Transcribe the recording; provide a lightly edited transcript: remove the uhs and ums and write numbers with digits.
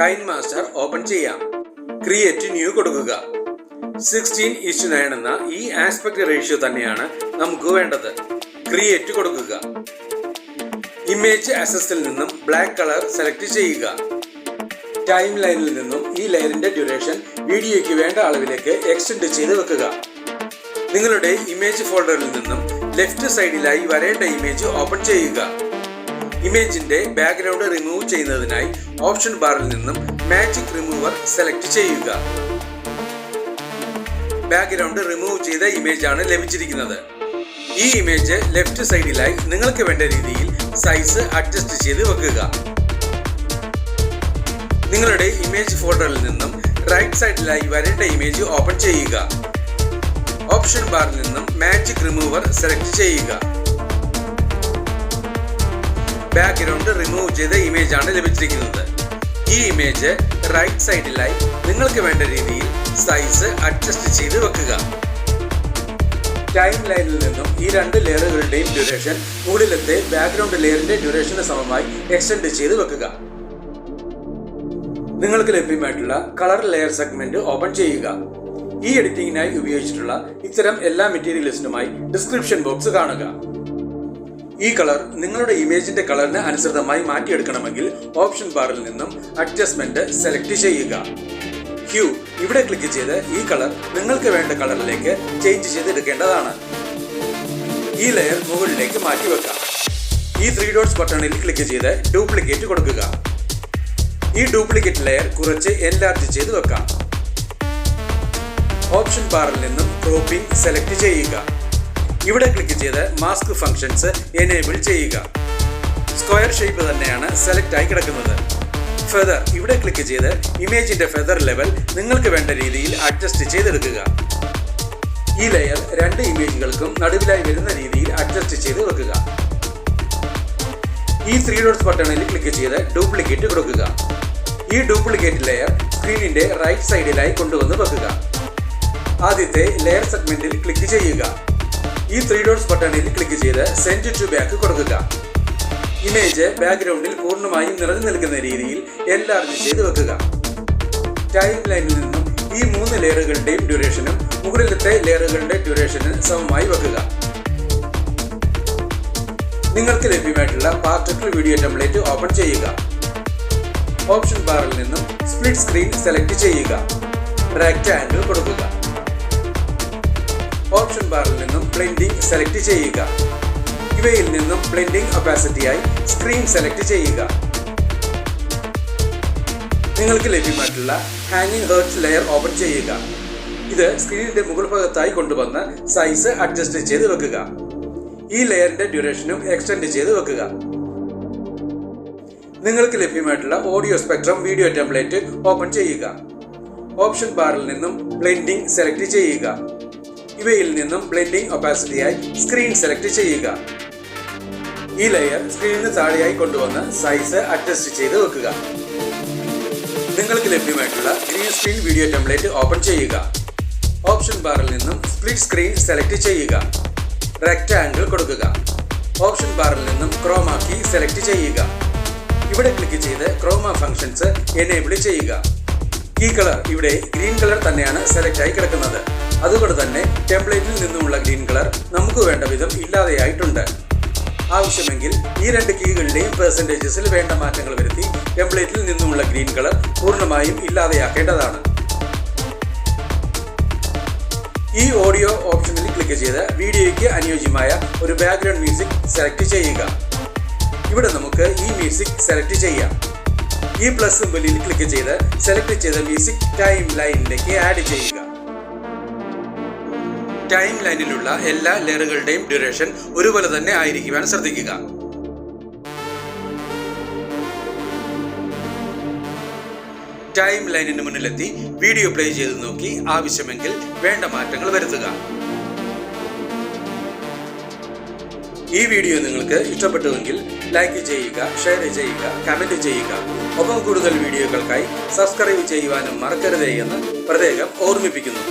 KineMaster open ചെയ്യാം. Create new കൊടുക്കുക. 16:9 എന്ന ഈ ആസ്പെക്ട് റേഷ്യോ തന്നെയാണ് നമുക്ക് വേണ്ടത്. ക്രിയേറ്റ് കൊടുക്കുക. ഇമേജ് അസസിൽ നിന്നും ബ്ലാക്ക് കളർ സെലക്ട് ചെയ്യുക. ടൈം ലൈനിൽ നിന്നും ഈ ലെയറിന്റെ ഡ്യൂറേഷൻ വീഡിയോയ്ക്ക് വേണ്ട അളവിലേക്ക് എക്സ്റ്റെൻഡ് ചെയ്ത് വെക്കുക. നിങ്ങളുടെ ഇമേജ് ഫോൾഡറിൽ നിന്നും ലെഫ്റ്റ് സൈഡിലായി വരേണ്ട ഇമേജ് ഓപ്പൺ ചെയ്യുക. ഇമേജിന്റെ ബാക്ക്ഗ്രൗണ്ട് റിമൂവ് ചെയ്യുന്നതിനായി ഓപ്ഷൻ ബാറിൽ നിന്നും മാജിക് റിമൂവർ സെലക്ട് ചെയ്യുക. ബാക്ക്ഗ്രൗണ്ട് റിമൂവ് ചെയ്ത ഇമേജ് ആണ് ലഭിച്ചിരിക്കുന്നത്. ഈ ഇമേജ് ലെഫ്റ്റ് സൈഡിലായി നിങ്ങൾക്ക് വേണ്ട രീതിയിൽ സൈസ് അഡ്ജസ്റ്റ് ചെയ്ത് വെക്കുക. നിങ്ങളുടെ ഇമേജ് ഫോൾഡറിൽ നിന്നും റൈറ്റ് സൈഡിലായി വരേണ്ട ഇമേജ് ഓപ്പൺ ചെയ്യുക. ഓപ്ഷൻ ബാറിൽ നിന്നും മാജിക് റിമൂവർ സെലക്ട് ചെയ്യുക. ബാക്ക്ഗ്രൗണ്ട് റിമൂവ് ചെയ്ത ഇമേജ് ആണ് ലഭിച്ചിരിക്കുന്നത്. ഈ ഇമേജ് റൈറ്റ് സൈഡിലായി നിങ്ങൾക്ക് വേണ്ട രീതിയിൽ സൈസ് അഡ്ജസ്റ്റ് ചെയ്ത് വെക്കുക. ടൈം ലൈനിൽ നിന്നും ഈ രണ്ട് ലെയറുകളുടെയും ഡ്യൂറേഷൻ മുകളിലത്തെ ബാക്ക്ഗ്രൗണ്ട് ലെയറിന്റെ ഡ്യൂറേഷന് സമമായി എക്സ്റ്റെൻഡ് ചെയ്ത് വെക്കുക. നിങ്ങൾക്ക് ലഭ്യമായിട്ടുള്ള കളർ ലെയർ സെഗ്മെന്റ് ഓപ്പൺ ചെയ്യുക. ഈ എഡിറ്റിംഗിനായി ഉപയോഗിച്ചിട്ടുള്ള ഇത്തരം എല്ലാ മെറ്റീരിയൽസിനുമായി ഡിസ്ക്രിപ്ഷൻ ബോക്സ് കാണുക. ഈ കളർ നിങ്ങളുടെ ഇമേജിന്റെ കളറിന് അനുസൃതമായി മാറ്റിയെടുക്കണമെങ്കിൽ ഓപ്ഷൻ ബാറിൽ നിന്നും അഡ്ജസ്റ്റ്മെന്റ് സെലക്ട് ചെയ്യുക. ഹ്യൂ ഇവിടെ ക്ലിക്ക് ചെയ്ത് ഈ കളർ നിങ്ങൾക്ക് വേണ്ട കളറിലേക്ക് ചേഞ്ച് ചെയ്തെടുക്കേണ്ടതാണ്. ഈ ലെയർ മുകളിലേക്ക് മാറ്റിവെക്കാം. ഈ 3 ഡോട്ട്സ് ബട്ടണിൽ ക്ലിക്ക് ചെയ്ത് ഡ്യൂപ്ലിക്കേറ്റ് കൊടുക്കുക. ഈ ഡ്യൂപ്ലിക്കേറ്റ് ലെയർ കുറച്ച് എൻലാർജ് ചെയ്ത് വെക്കാം. ഓപ്ഷൻ ബാറിൽ നിന്നും ക്രോപ്പിംഗ് സെലക്ട് ചെയ്യുക. ഇവിടെ ക്ലിക്ക് ചെയ്ത് മാസ്ക് ഫങ്ഷൻസ് എനേബിൾ ചെയ്യുക. സ്ക്വയർ ഷേപ്പ് തന്നെയാണ് സെലക്ട് ആയി കിടക്കുന്നത്. ഫെദർ ഇവിടെ ക്ലിക്ക് ചെയ്ത് ഇമേജിന്റെ ഫെദർ ലെവൽ നിങ്ങൾക്ക് വേണ്ട രീതിയിൽ അഡ്ജസ്റ്റ് ചെയ്തെടുക്കുക. ഈ ലെയർ രണ്ട് ഇമേജുകൾക്കും നടുവിലായി വരുന്ന രീതിയിൽ അഡ്ജസ്റ്റ് ചെയ്ത് വെക്കുക. ഈ 3 ഡോട്ട്സ് ബട്ടണിൽ ക്ലിക്ക് ചെയ്ത് ഡ്യൂപ്ലിക്കേറ്റ് കൊടുക്കുക. ഈ ഡ്യൂപ്ലിക്കേറ്റ് ലെയർ സ്ക്രീനിന്റെ റൈറ്റ് സൈഡിലായി കൊണ്ടുവന്ന് വെക്കുക. ആദ്യത്തെ ലെയർ സെഗ്മെന്റിൽ ക്ലിക്ക് ചെയ്യുക. ഈ 3 ഡോട്ട്സ് ബട്ടണിൽ ക്ലിക്ക് ചെയ്ത് സെൻഡ് ടു ബാക്ക് കൊടുക്കുക. ഇമേജ് ബാക്ക്ഗ്രൗണ്ടിൽ പൂർണ്ണമായും നിറഞ്ഞു നിൽക്കുന്ന രീതിയിൽ എൻലാർജ് ചെയ്ത് വെക്കുക. ടൈം ലൈനിൽ നിന്നും ഈ 3 ലെയറുകളുടെയും ഡ്യൂറേഷനും മുകളിലത്തെ ലെയറുകളുടെ ഡ്യൂറേഷന് സമമായി വെക്കുക. നിങ്ങൾക്ക് ലഭ്യമായിട്ടുള്ള പാർട്ടിക്കിൾ വീഡിയോ ടെംപ്ലേറ്റ് ഓപ്പൺ ചെയ്യുക. ഓപ്ഷൻ ബാറിൽ നിന്നും സ്പ്ലിറ്റ് സ്ക്രീൻ സെലക്ട് ചെയ്യുക. റെക്ടാങ്കിൾ കൊടുക്കുക. ഓപ്ഷൻ ബാറിൽ നിന്നും ബ്ലെൻഡിംഗ് സെലക്ട് ചെയ്യുക. ഇവയിൽ നിന്നും ബ്ലെൻഡിംഗ് ഒപ്പാസിറ്റിയായി സ്ക്രീൻ സെലക്ട് ചെയ്യുക. നിങ്ങൾക്ക് ലഭ്യമായിട്ടുള്ള ഹാങ്ങിങ് ഹേർട്സ് ലെയർ ഓപ്പൺ ചെയ്യുക. ഇത് സ്ക്രീനിന്റെ മുകൾ ഭാഗത്തായി കൊണ്ടുവന്ന് സൈസ് അഡ്ജസ്റ്റ് ചെയ്ത് വെക്കുക. ഈ ലെയറിന്റെ ഡ്യൂറേഷനും എക്സ്റ്റെൻഡ് ചെയ്ത് വെക്കുക. നിങ്ങൾക്ക് ലഭ്യമായിട്ടുള്ള audio spectrum video template open ചെയ്യുക. ഓപ്ഷൻ ബാറിൽ നിന്നും ബ്ലെൻഡിംഗ് സെലക്ട് ചെയ്യുക. ഇവയിൽ നിന്നും ബ്ലെൻഡിംഗ് ഒപ്പാസിറ്റിയായി സ്ക്രീൻ സെലക്ട് ചെയ്യുക. ഈ ലെയർ സ്ക്രീനിന് താഴെയായി കൊണ്ടുവന്ന് സൈസ് അഡ്ജസ്റ്റ് ചെയ്ത് വെക്കുക. നിങ്ങൾക്ക് ലഭ്യമായിട്ടുള്ള green screen video template open ചെയ്യുക. ഓപ്ഷൻ ബാറിൽ നിന്നും സ്പ്ലിറ്റ് സ്ക്രീൻ സെലക്ട് ചെയ്യുക. റെക്ടാങ്കിൾ കൊടുക്കുക. ഓപ്ഷൻ ബാറിൽ നിന്നും ക്രോമാ കീ സെലക്ട് ചെയ്യുക. ഇവിടെ ക്ലിക്ക് ചെയ്ത് ക്രോമാ ഫങ്ഷൻസ് എനേബിൾ ചെയ്യുക. ഈ കളർ ഇവിടെ ഗ്രീൻ കളർ തന്നെയാണ് സെലക്ട് ആയി കിടക്കുന്നത്. അതുകൊണ്ട് തന്നെ ടെംപ്ലേറ്റിൽ നിന്നുമുള്ള ഗ്രീൻ കളർ നമുക്ക് വേണ്ട വിധം ഇല്ലാതെയായിട്ടുണ്ട്. ആവശ്യമെങ്കിൽ ഈ 2 കീകളുടെയും പെർസെൻറ്റേജസിൽ വേണ്ട മാറ്റങ്ങൾ വരുത്തി ടെംപ്ലേറ്റിൽ നിന്നുമുള്ള ഗ്രീൻ കളർ പൂർണ്ണമായും ഇല്ലാതെയാക്കേണ്ടതാണ്. ഈ ഓഡിയോ ഓപ്ഷനിൽ ക്ലിക്ക് ചെയ്ത് വീഡിയോയ്ക്ക് അനുയോജ്യമായ ഒരു ബാക്ക്ഗ്രൗണ്ട് മ്യൂസിക് സെലക്ട് ചെയ്യുക. ഇവിടെ നമുക്ക് ഈ മ്യൂസിക് സെലക്ട് ചെയ്യാം. ഈ പ്ലസ് സിംബലിൽ ക്ലിക്ക് ചെയ്ത് സെലക്ട് ചെയ്ത മ്യൂസിക് ടൈം ലൈനിലേക്ക് ആഡ് ചെയ്യുക. ടൈം ലൈനിലുള്ള എല്ലാ ലെയറുകളുടെയും ഡ്യൂറേഷൻ ഒരുപോലെ തന്നെ ആയിരിക്കുവാൻ ശ്രദ്ധിക്കുക. ടൈം ലൈനിന് മുന്നിലെത്തി വീഡിയോ പ്ലേ ചെയ്ത് നോക്കി ആവശ്യമെങ്കിൽ വേണ്ട മാറ്റങ്ങൾ വരുത്തുക. ഈ വീഡിയോ നിങ്ങൾക്ക് ഇഷ്ടപ്പെട്ടുവെങ്കിൽ ലൈക്ക് ചെയ്യുക, ഷെയർ ചെയ്യുക, കമന്റ് ചെയ്യുക. ഒപ്പം കൂടുതൽ വീഡിയോകൾക്കായി സബ്സ്ക്രൈബ് ചെയ്യുവാനും മറക്കരുതേ എന്ന് പ്രത്യേകം ഓർമ്മിപ്പിക്കുന്നു.